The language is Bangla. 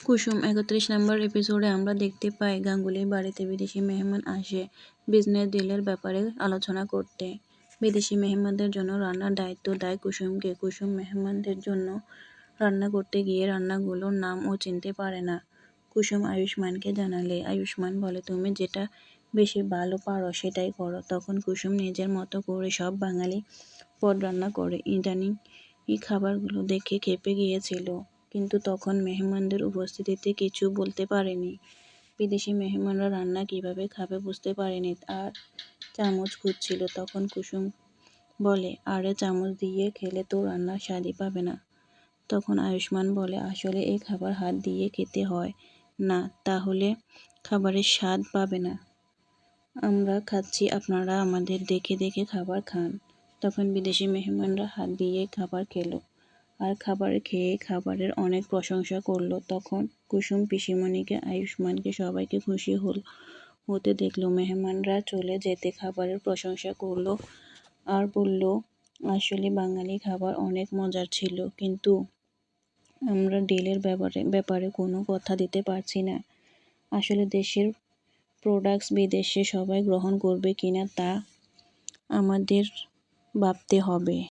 কুসুম ৩১ নম্বর এপিসোডে আমরা দেখতে পাই গাঙ্গুলির বাড়িতে বিদেশি মেহমান আসে বিজনেস ডিলের ব্যাপারে আলোচনা করতে। বিদেশি মেহমানদের জন্য রান্নার দায়িত্ব দেয় কুসুমকে। কুসুম মেহমানদের জন্য রান্না করতে গিয়ে রান্নাগুলোর নামও চিনতে পারে না। কুসুম আয়ুষ্মানকে জানালে আয়ুষ্মান বলে, তুমি যেটা বেশি ভালো পারো সেটাই করো। তখন কুসুম নিজের মতো করে সব বাঙালি পদ রান্না করে। ইদানিং এই খাবারগুলো দেখে খেপে গিয়েছিল, কিন্তু তখন মেহমানদের উপস্থিতিতে কিছু বলতে পারেনি। বিদেশি মেহমানরা রান্না কিভাবে খাবে বুঝতে পারেনি আর চামচ খুঁজছিল। তখন কুসুম বলে, আরে চামচ দিয়ে খেলে তো রান্নার স্বাদই পাবে না। তখন আয়ুষ্মান বলে, আসলে এই খাবার হাত দিয়ে খেতে হয় না, তাহলে খাবারের স্বাদ পাবে না। আমরা খাচ্ছি, আপনারা আমাদের দেখে দেখে খাবার খান। তখন বিদেশি মেহমানরা হাত দিয়ে খাবার খেলো আর খাবার খেয়ে খাবারের অনেক প্রশংসা করলো। তখন কুসুম পিসিমণিকে, আয়ুষ্মানকে সবাইকে খুশি হতে দেখলো। মেহমানরা চলে যেতে খাবারের প্রশংসা করলো আর বলল, আসলে বাঙালি খাবার অনেক মজার ছিল, কিন্তু আমরা ডিলের ব্যাপারে কোনো কথা দিতে পারছি না। আসলে দেশের প্রোডাক্টস বিদেশে সবাই গ্রহণ করবে কিনা তা আমাদের ভাবতে হবে।